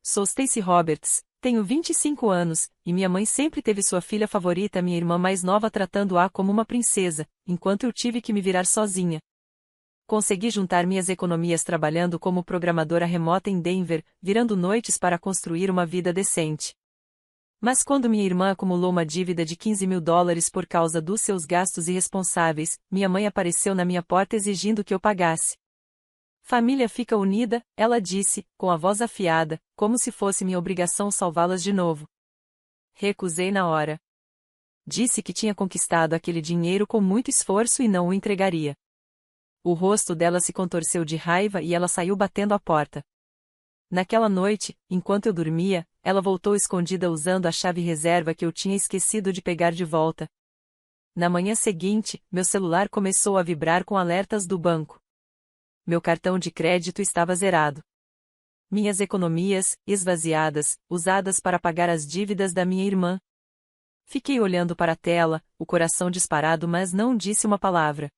Sou Stacey Roberts, tenho 25 anos, e minha mãe sempre teve sua filha favorita, minha irmã mais nova, tratando-a como uma princesa, enquanto eu tive que me virar sozinha. Consegui juntar minhas economias trabalhando como programadora remota em Denver, virando noites para construir uma vida decente. Mas quando minha irmã acumulou uma dívida de $15.000 por causa dos seus gastos irresponsáveis, minha mãe apareceu na minha porta exigindo que eu pagasse. Família fica unida, ela disse, com a voz afiada, como se fosse minha obrigação salvá-las de novo. Recusei na hora. Disse que tinha conquistado aquele dinheiro com muito esforço e não o entregaria. O rosto dela se contorceu de raiva e ela saiu batendo a porta. Naquela noite, enquanto eu dormia, ela voltou escondida usando a chave reserva que eu tinha esquecido de pegar de volta. Na manhã seguinte, meu celular começou a vibrar com alertas do banco. Meu cartão de crédito estava zerado. Minhas economias, esvaziadas, usadas para pagar as dívidas da minha irmã. Fiquei olhando para a tela, o coração disparado, mas não disse uma palavra.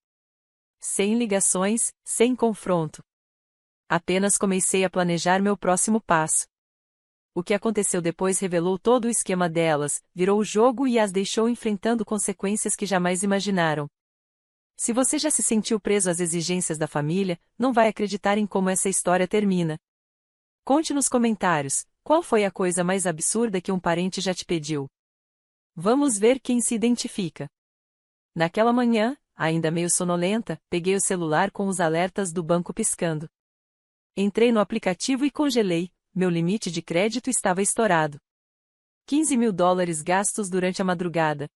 Sem ligações, sem confronto. Apenas comecei a planejar meu próximo passo. O que aconteceu depois revelou todo o esquema delas, virou o jogo e as deixou enfrentando consequências que jamais imaginaram. Se você já se sentiu preso às exigências da família, não vai acreditar em como essa história termina. Conte nos comentários, qual foi a coisa mais absurda que um parente já te pediu? Vamos ver quem se identifica. Naquela manhã, ainda meio sonolenta, peguei o celular com os alertas do banco piscando. Entrei no aplicativo e congelei, meu limite de crédito estava estourado. $15.000 gastos durante a madrugada.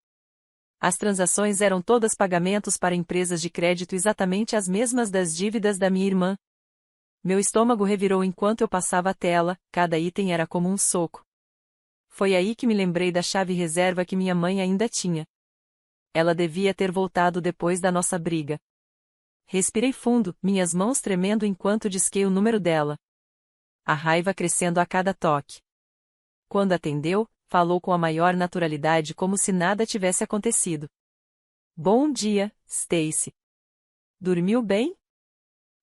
As transações eram todas pagamentos para empresas de crédito, exatamente as mesmas das dívidas da minha irmã. Meu estômago revirou enquanto eu passava a tela, cada item era como um soco. Foi aí que me lembrei da chave reserva que minha mãe ainda tinha. Ela devia ter voltado depois da nossa briga. Respirei fundo, minhas mãos tremendo enquanto disquei o número dela. A raiva crescendo a cada toque. Quando atendeu, falou com a maior naturalidade como se nada tivesse acontecido. Bom dia, Stacey. Dormiu bem?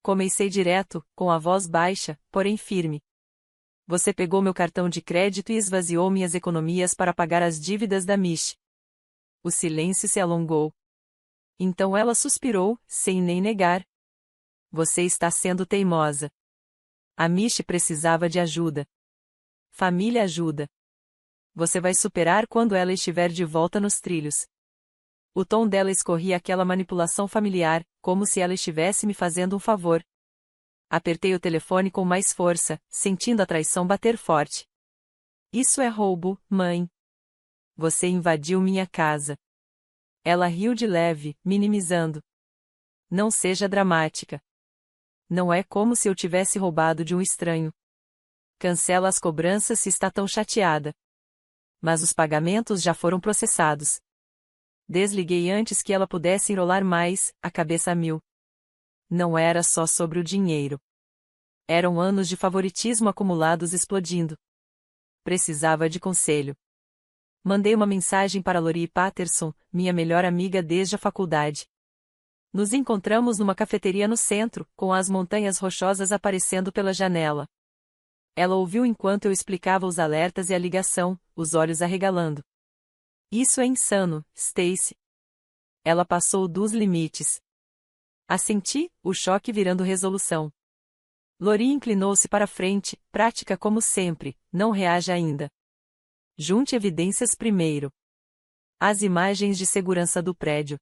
Comecei direto, com a voz baixa, porém firme. Você pegou meu cartão de crédito e esvaziou minhas economias para pagar as dívidas da Mish. O silêncio se alongou. Então ela suspirou, sem nem negar. Você está sendo teimosa. A Mish precisava de ajuda. Família ajuda. Você vai superar quando ela estiver de volta nos trilhos. O tom dela escorria aquela manipulação familiar, como se ela estivesse me fazendo um favor. Apertei o telefone com mais força, sentindo a traição bater forte. Isso é roubo, mãe. Você invadiu minha casa. Ela riu de leve, minimizando. Não seja dramática. Não é como se eu tivesse roubado de um estranho. Cancela as cobranças se está tão chateada. Mas os pagamentos já foram processados. Desliguei antes que ela pudesse enrolar mais, a cabeça a mil. Não era só sobre o dinheiro. Eram anos de favoritismo acumulados explodindo. Precisava de conselho. Mandei uma mensagem para Lori Patterson, minha melhor amiga desde a faculdade. Nos encontramos numa cafeteria no centro, com as montanhas rochosas aparecendo pela janela. Ela ouviu enquanto eu explicava os alertas e a ligação, os olhos arregalando. Isso é insano, Stacey. Ela passou dos limites. Assenti, o choque virando resolução. Lori inclinou-se para frente, prática como sempre, não reaja ainda. Junte evidências primeiro. As imagens de segurança do prédio.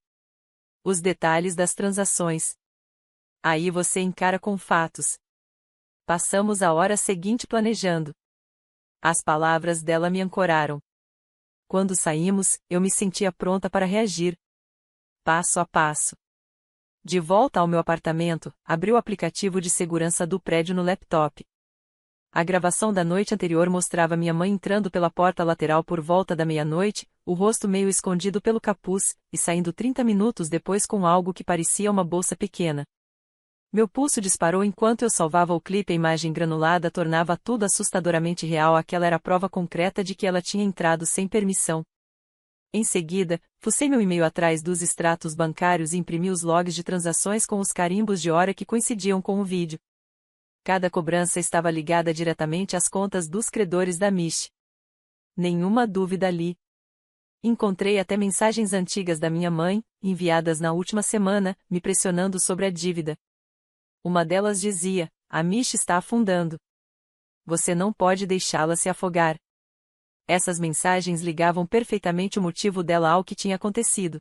Os detalhes das transações. Aí você encara com fatos. Passamos a hora seguinte planejando. As palavras dela me ancoraram. Quando saímos, eu me sentia pronta para reagir. Passo a passo. De volta ao meu apartamento, abri o aplicativo de segurança do prédio no laptop. A gravação da noite anterior mostrava minha mãe entrando pela porta lateral por volta da meia-noite, o rosto meio escondido pelo capuz, e saindo 30 minutos depois com algo que parecia uma bolsa pequena. Meu pulso disparou enquanto eu salvava o clipe. A imagem granulada tornava tudo assustadoramente real. Aquela era a prova concreta de que ela tinha entrado sem permissão. Em seguida, fucei meu e-mail atrás dos extratos bancários e imprimi os logs de transações com os carimbos de hora que coincidiam com o vídeo. Cada cobrança estava ligada diretamente às contas dos credores da Mish. Nenhuma dúvida ali. Encontrei até mensagens antigas da minha mãe, enviadas na última semana, me pressionando sobre a dívida. Uma delas dizia: a Mish está afundando. Você não pode deixá-la se afogar. Essas mensagens ligavam perfeitamente o motivo dela ao que tinha acontecido.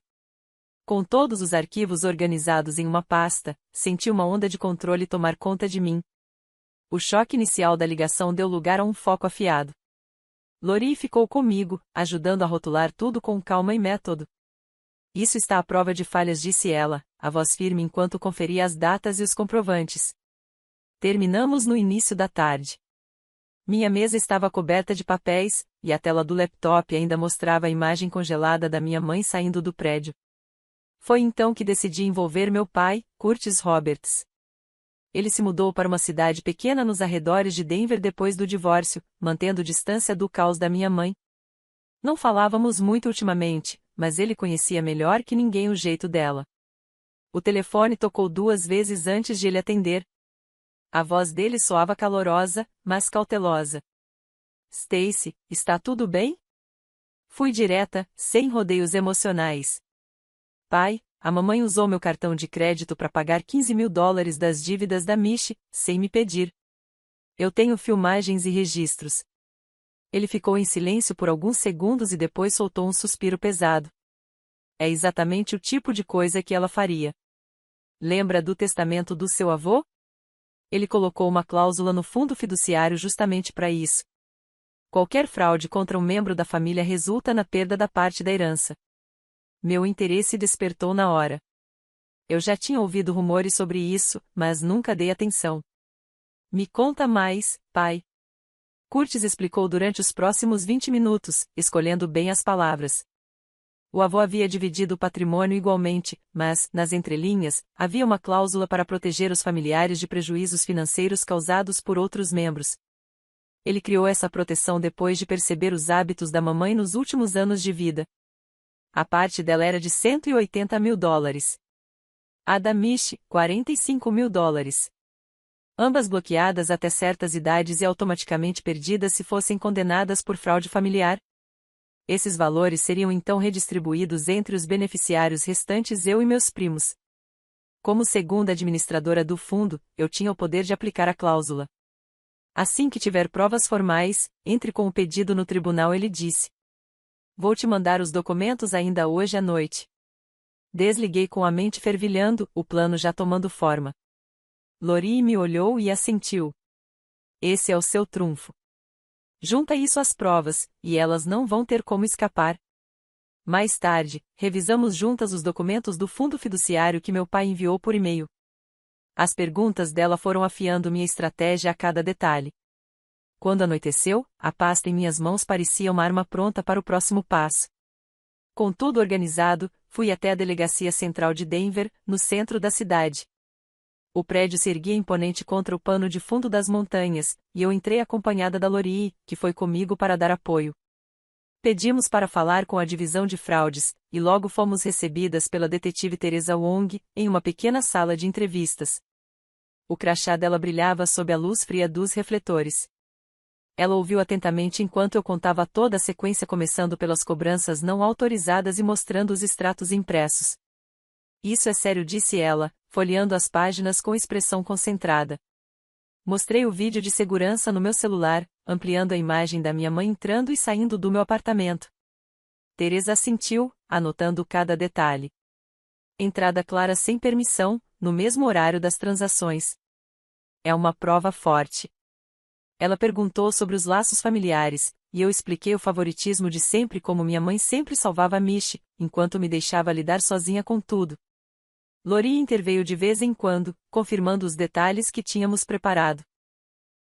Com todos os arquivos organizados em uma pasta, senti uma onda de controle tomar conta de mim. O choque inicial da ligação deu lugar a um foco afiado. Lori ficou comigo, ajudando a rotular tudo com calma e método. Isso está à prova de falhas, disse ela, a voz firme enquanto conferia as datas e os comprovantes. Terminamos no início da tarde. Minha mesa estava coberta de papéis, e a tela do laptop ainda mostrava a imagem congelada da minha mãe saindo do prédio. Foi então que decidi envolver meu pai, Curtis Roberts. Ele se mudou para uma cidade pequena nos arredores de Denver depois do divórcio, mantendo distância do caos da minha mãe. Não falávamos muito ultimamente, mas ele conhecia melhor que ninguém o jeito dela. O telefone tocou 2 vezes antes de ele atender. A voz dele soava calorosa, mas cautelosa. Stacy, está tudo bem? Fui direta, sem rodeios emocionais. Pai, a mamãe usou meu cartão de crédito para pagar $15.000 das dívidas da Mish, sem me pedir. Eu tenho filmagens e registros. Ele ficou em silêncio por alguns segundos e depois soltou um suspiro pesado. É exatamente o tipo de coisa que ela faria. Lembra do testamento do seu avô? Ele colocou uma cláusula no fundo fiduciário justamente para isso. Qualquer fraude contra um membro da família resulta na perda da parte da herança. Meu interesse despertou na hora. Eu já tinha ouvido rumores sobre isso, mas nunca dei atenção. Me conta mais, pai. Curtis explicou durante os próximos 20 minutos, escolhendo bem as palavras. O avô havia dividido o patrimônio igualmente, mas, nas entrelinhas, havia uma cláusula para proteger os familiares de prejuízos financeiros causados por outros membros. Ele criou essa proteção depois de perceber os hábitos da mamãe nos últimos anos de vida. A parte dela era de $180.000. A da Mish, $45.000. Ambas bloqueadas até certas idades e automaticamente perdidas se fossem condenadas por fraude familiar. Esses valores seriam então redistribuídos entre os beneficiários restantes, eu e meus primos. Como segunda administradora do fundo, eu tinha o poder de aplicar a cláusula. Assim que tiver provas formais, entre com o pedido no tribunal, ele disse. Vou te mandar os documentos ainda hoje à noite. Desliguei com a mente fervilhando, o plano já tomando forma. Lori me olhou e assentiu. Esse é o seu trunfo. Junta isso às provas, e elas não vão ter como escapar. Mais tarde, revisamos juntas os documentos do fundo fiduciário que meu pai enviou por e-mail. As perguntas dela foram afiando minha estratégia a cada detalhe. Quando anoiteceu, a pasta em minhas mãos parecia uma arma pronta para o próximo passo. Com tudo organizado, fui até a delegacia central de Denver, no centro da cidade. O prédio se erguia imponente contra o pano de fundo das montanhas, e eu entrei acompanhada da Lori, que foi comigo para dar apoio. Pedimos para falar com a divisão de fraudes, e logo fomos recebidas pela detetive Teresa Wong, em uma pequena sala de entrevistas. O crachá dela brilhava sob a luz fria dos refletores. Ela ouviu atentamente enquanto eu contava toda a sequência, começando pelas cobranças não autorizadas e mostrando os extratos impressos. Isso é sério, disse ela, folheando as páginas com expressão concentrada. Mostrei o vídeo de segurança no meu celular, ampliando a imagem da minha mãe entrando e saindo do meu apartamento. Teresa assentiu, anotando cada detalhe. Entrada clara sem permissão, no mesmo horário das transações. É uma prova forte. Ela perguntou sobre os laços familiares, e eu expliquei o favoritismo de sempre, como minha mãe sempre salvava a Mish, enquanto me deixava lidar sozinha com tudo. Lori interveio de vez em quando, confirmando os detalhes que tínhamos preparado.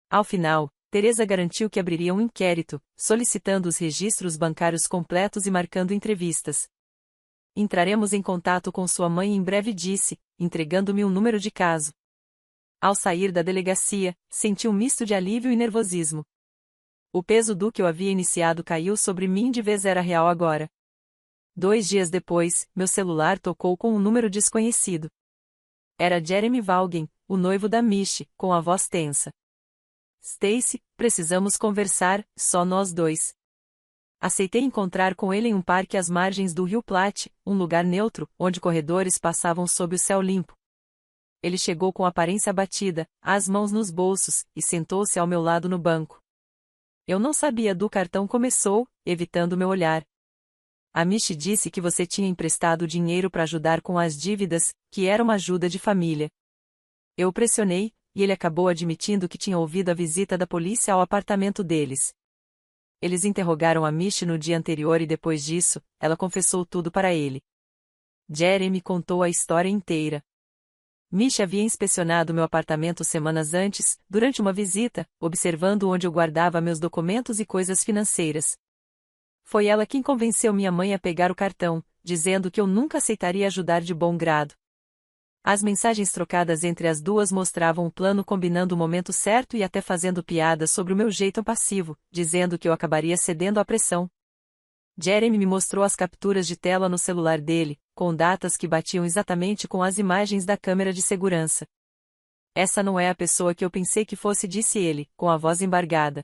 Ao final, Teresa garantiu que abriria um inquérito, solicitando os registros bancários completos e marcando entrevistas. Entraremos em contato com sua mãe em breve, disse, entregando-me um número de caso. Ao sair da delegacia, senti um misto de alívio e nervosismo. O peso do que eu havia iniciado caiu sobre mim de vez, era real agora. 2 dias depois, meu celular tocou com um número desconhecido. Era Jeremy Vaughan, o noivo da Mishi, com a voz tensa. Stacy, precisamos conversar, só nós dois. Aceitei encontrar com ele em um parque às margens do Rio Platte, um lugar neutro, onde corredores passavam sob o céu limpo. Ele chegou com aparência abatida, as mãos nos bolsos, e sentou-se ao meu lado no banco. Eu não sabia do cartão começou, evitando meu olhar. A Mishi disse que você tinha emprestado dinheiro para ajudar com as dívidas, que era uma ajuda de família. Eu o pressionei, e ele acabou admitindo que tinha ouvido a visita da polícia ao apartamento deles. Eles interrogaram a Mishi no dia anterior e depois disso, ela confessou tudo para ele. Jeremy contou a história inteira. Mishi havia inspecionado meu apartamento semanas antes, durante uma visita, observando onde eu guardava meus documentos e coisas financeiras. Foi ela quem convenceu minha mãe a pegar o cartão, dizendo que eu nunca aceitaria ajudar de bom grado. As mensagens trocadas entre as duas mostravam o plano combinando o momento certo e até fazendo piadas sobre o meu jeito passivo, dizendo que eu acabaria cedendo à pressão. Jeremy me mostrou as capturas de tela no celular dele, com datas que batiam exatamente com as imagens da câmera de segurança. Essa não é a pessoa que eu pensei que fosse, disse ele, com a voz embargada.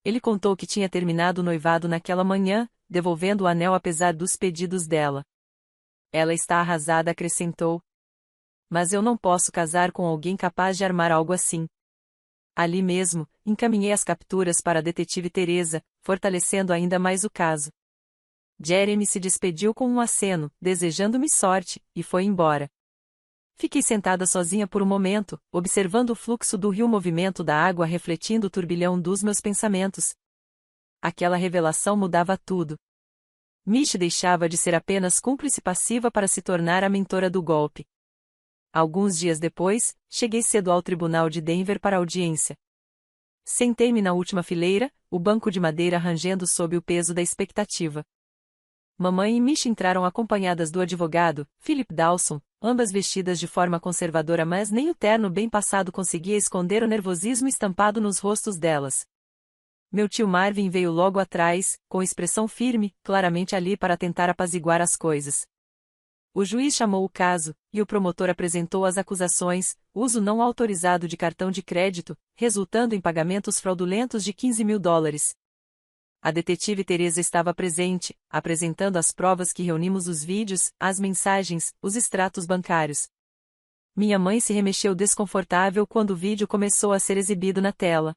Ele contou que tinha terminado o noivado naquela manhã, devolvendo o anel apesar dos pedidos dela. Ela está arrasada, acrescentou. Mas eu não posso casar com alguém capaz de armar algo assim. Ali mesmo, encaminhei as capturas para a detetive Teresa, fortalecendo ainda mais o caso. Jeremy se despediu com um aceno, desejando-me sorte, e foi embora. Fiquei sentada sozinha por um momento, observando o fluxo do rio, o movimento da água refletindo o turbilhão dos meus pensamentos. Aquela revelação mudava tudo. Mishi deixava de ser apenas cúmplice passiva para se tornar a mentora do golpe. Alguns dias depois, cheguei cedo ao tribunal de Denver para a audiência. Sentei-me na última fileira, o banco de madeira rangendo sob o peso da expectativa. Mamãe e Mishi entraram acompanhadas do advogado, Philip Dawson, ambas vestidas de forma conservadora, mas nem o terno bem passado conseguia esconder o nervosismo estampado nos rostos delas. Meu tio Marvin veio logo atrás, com expressão firme, claramente ali para tentar apaziguar as coisas. O juiz chamou o caso, e o promotor apresentou as acusações: uso não autorizado de cartão de crédito, resultando em pagamentos fraudulentos de $15.000. A detetive Teresa estava presente, apresentando as provas que reunimos: os vídeos, as mensagens, os extratos bancários. Minha mãe se remexeu desconfortável quando o vídeo começou a ser exibido na tela.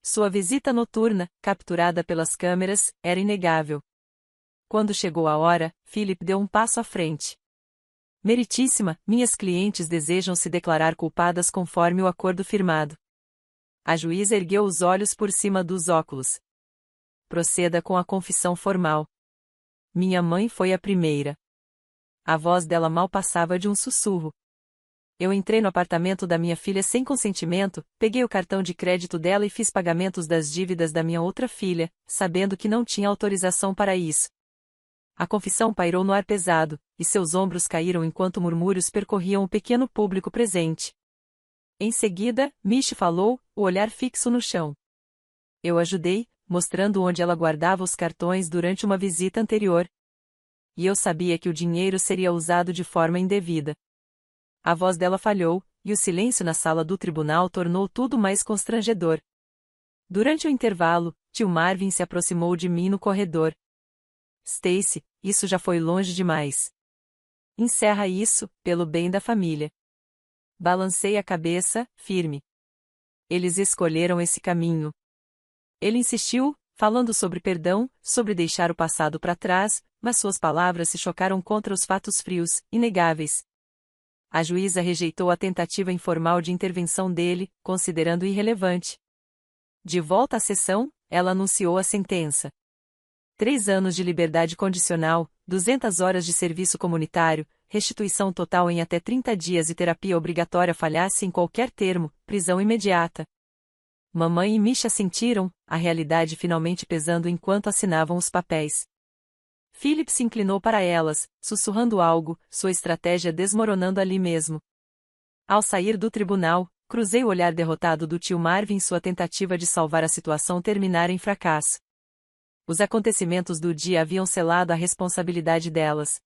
Sua visita noturna, capturada pelas câmeras, era inegável. Quando chegou a hora, Philip deu um passo à frente. Meritíssima, minhas clientes desejam se declarar culpadas conforme o acordo firmado. A juíza ergueu os olhos por cima dos óculos. Proceda com a confissão formal. Minha mãe foi a primeira. A voz dela mal passava de um sussurro. Eu entrei no apartamento da minha filha sem consentimento, peguei o cartão de crédito dela e fiz pagamentos das dívidas da minha outra filha, sabendo que não tinha autorização para isso. A confissão pairou no ar pesado, e seus ombros caíram enquanto murmúrios percorriam o pequeno público presente. Em seguida, Mishi falou, o olhar fixo no chão. Eu ajudei, mostrando onde ela guardava os cartões durante uma visita anterior. E eu sabia que o dinheiro seria usado de forma indevida. A voz dela falhou, e o silêncio na sala do tribunal tornou tudo mais constrangedor. Durante o intervalo, tio Marvin se aproximou de mim no corredor. Stacy, isso já foi longe demais. Encerra isso, pelo bem da família. Balancei a cabeça, firme. Eles escolheram esse caminho. Ele insistiu, falando sobre perdão, sobre deixar o passado para trás, mas suas palavras se chocaram contra os fatos frios, inegáveis. A juíza rejeitou a tentativa informal de intervenção dele, considerando irrelevante. De volta à sessão, ela anunciou a sentença. 3 anos de liberdade condicional, 200 horas de serviço comunitário, restituição total em até 30 dias e terapia obrigatória falhasse em qualquer termo, prisão imediata. Mamãe e Misha sentiram, a realidade finalmente pesando enquanto assinavam os papéis. Philip se inclinou para elas, sussurrando algo, sua estratégia desmoronando ali mesmo. Ao sair do tribunal, cruzei o olhar derrotado do tio Marvin em sua tentativa de salvar a situação terminar em fracasso. Os acontecimentos do dia haviam selado a responsabilidade delas.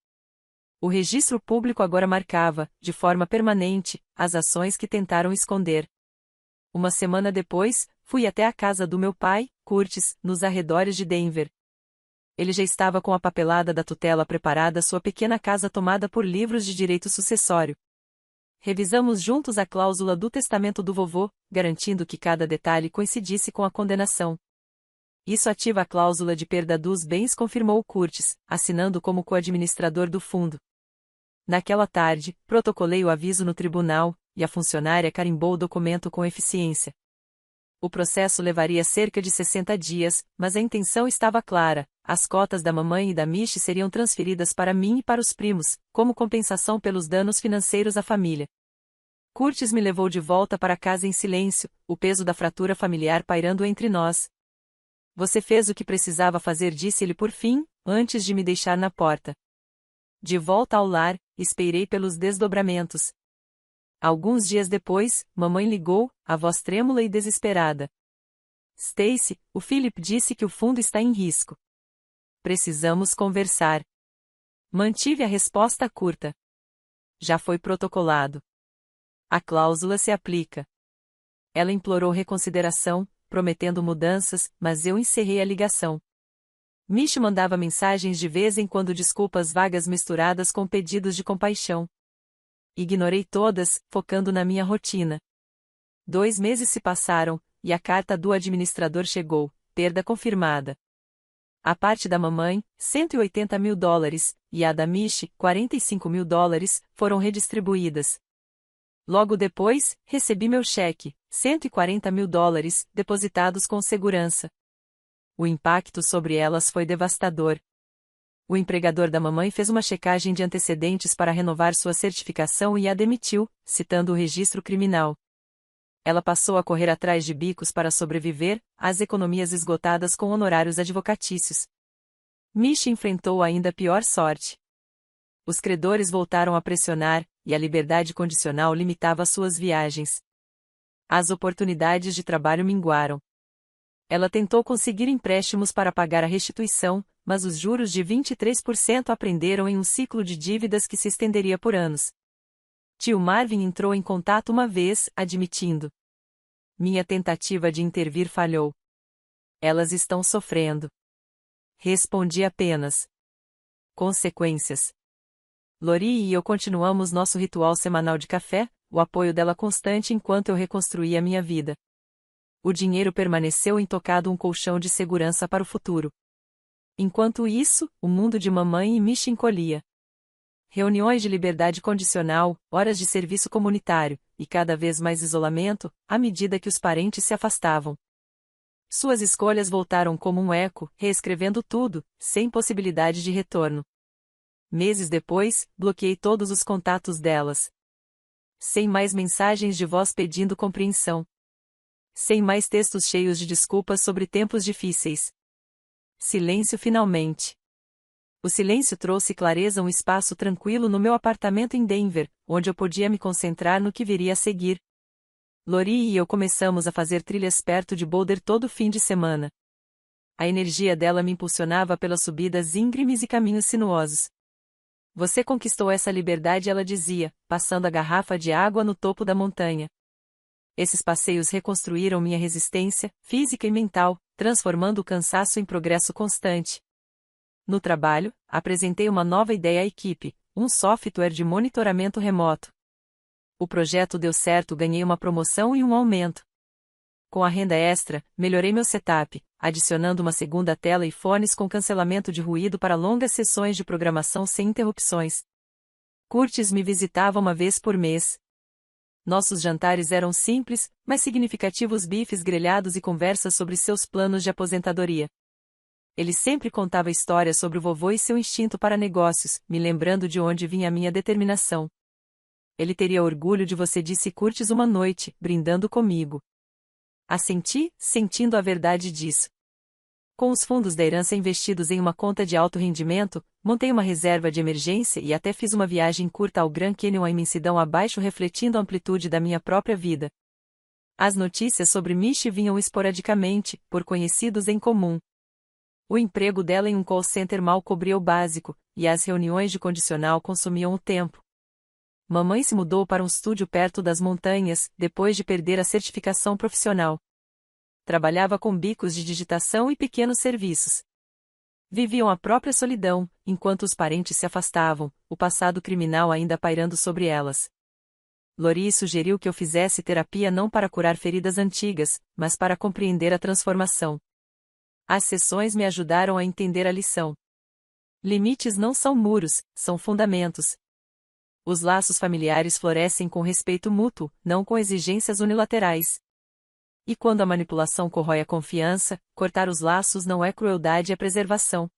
O registro público agora marcava, de forma permanente, as ações que tentaram esconder. Uma semana depois, fui até a casa do meu pai, Curtis, nos arredores de Denver. Ele já estava com a papelada da tutela preparada, sua pequena casa tomada por livros de direito sucessório. Revisamos juntos a cláusula do testamento do vovô, garantindo que cada detalhe coincidisse com a condenação. Isso ativa a cláusula de perda dos bens, confirmou Curtis, assinando como coadministrador do fundo. Naquela tarde, protocolei o aviso no tribunal, e a funcionária carimbou o documento com eficiência. O processo levaria cerca de 60 dias, mas a intenção estava clara: as cotas da mamãe e da Michi seriam transferidas para mim e para os primos, como compensação pelos danos financeiros à família. Curtis me levou de volta para casa em silêncio, o peso da fratura familiar pairando entre nós. Você fez o que precisava fazer, disse-ele por fim, antes de me deixar na porta. De volta ao lar, esperei pelos desdobramentos. Alguns dias depois, mamãe ligou, a voz trêmula e desesperada. Stacy, o Philip disse que o fundo está em risco. Precisamos conversar. Mantive a resposta curta. Já foi protocolado. A cláusula se aplica. Ela implorou reconsideração, prometendo mudanças, mas eu encerrei a ligação. Michi mandava mensagens de vez em quando, desculpas vagas misturadas com pedidos de compaixão. Ignorei todas, focando na minha rotina. 2 meses se passaram, e a carta do administrador chegou, perda confirmada. A parte da mamãe, $180 mil, e a da Michi, $45 mil, foram redistribuídas. Logo depois, recebi meu cheque, $140 mil, depositados com segurança. O impacto sobre elas foi devastador. O empregador da mamãe fez uma checagem de antecedentes para renovar sua certificação e a demitiu, citando o registro criminal. Ela passou a correr atrás de bicos para sobreviver, as economias esgotadas com honorários advocatícios. Michi enfrentou ainda pior sorte. Os credores voltaram a pressionar, e a liberdade condicional limitava suas viagens. As oportunidades de trabalho minguaram. Ela tentou conseguir empréstimos para pagar a restituição, mas os juros de 23% a prenderam em um ciclo de dívidas que se estenderia por anos. Tio Marvin entrou em contato uma vez, admitindo: minha tentativa de intervir falhou. Elas estão sofrendo. Respondi apenas: consequências. Lori e eu continuamos nosso ritual semanal de café, o apoio dela constante enquanto eu reconstruía minha vida. O dinheiro permaneceu intocado, um colchão de segurança para o futuro. Enquanto isso, o mundo de mamãe e Michi encolhia. Reuniões de liberdade condicional, horas de serviço comunitário, e cada vez mais isolamento, à medida que os parentes se afastavam. Suas escolhas voltaram como um eco, reescrevendo tudo, sem possibilidade de retorno. Meses depois, bloqueei todos os contatos delas. Sem mais mensagens de voz pedindo compreensão. Sem mais textos cheios de desculpas sobre tempos difíceis. Silêncio finalmente. O silêncio trouxe clareza, um espaço tranquilo no meu apartamento em Denver, onde eu podia me concentrar no que viria a seguir. Lori e eu começamos a fazer trilhas perto de Boulder todo fim de semana. A energia dela me impulsionava pelas subidas íngremes e caminhos sinuosos. Você conquistou essa liberdade, ela dizia, passando a garrafa de água no topo da montanha. Esses passeios reconstruíram minha resistência, física e mental, transformando o cansaço em progresso constante. No trabalho, apresentei uma nova ideia à equipe, um software de monitoramento remoto. O projeto deu certo, ganhei uma promoção e um aumento. Com a renda extra, melhorei meu setup, adicionando uma segunda tela e fones com cancelamento de ruído para longas sessões de programação sem interrupções. Curtis me visitava uma vez por mês. Nossos jantares eram simples, mas significativos: bifes grelhados e conversas sobre seus planos de aposentadoria. Ele sempre contava histórias sobre o vovô e seu instinto para negócios, me lembrando de onde vinha a minha determinação. Ele teria orgulho de você, disse Curtis uma noite, brindando comigo. Assenti, sentindo a verdade disso. Com os fundos da herança investidos em uma conta de alto rendimento, montei uma reserva de emergência e até fiz uma viagem curta ao Grand Canyon, a imensidão abaixo, refletindo a amplitude da minha própria vida. As notícias sobre Michi vinham esporadicamente, por conhecidos em comum. O emprego dela em um call center mal cobria o básico, e as reuniões de condicional consumiam o tempo. Mamãe se mudou para um estúdio perto das montanhas, depois de perder a certificação profissional. Trabalhava com bicos de digitação e pequenos serviços. Viviam a própria solidão, enquanto os parentes se afastavam, o passado criminal ainda pairando sobre elas. Lori sugeriu que eu fizesse terapia não para curar feridas antigas, mas para compreender a transformação. As sessões me ajudaram a entender a lição. Limites não são muros, são fundamentos. Os laços familiares florescem com respeito mútuo, não com exigências unilaterais. E quando a manipulação corrói a confiança, cortar os laços não é crueldade, é preservação.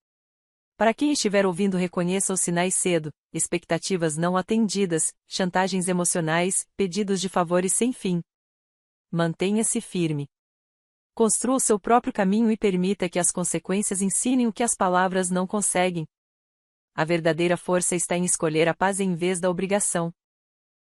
Para quem estiver ouvindo, reconheça os sinais cedo: expectativas não atendidas, chantagens emocionais, pedidos de favores sem fim. Mantenha-se firme. Construa o seu próprio caminho e permita que as consequências ensinem o que as palavras não conseguem. A verdadeira força está em escolher a paz em vez da obrigação.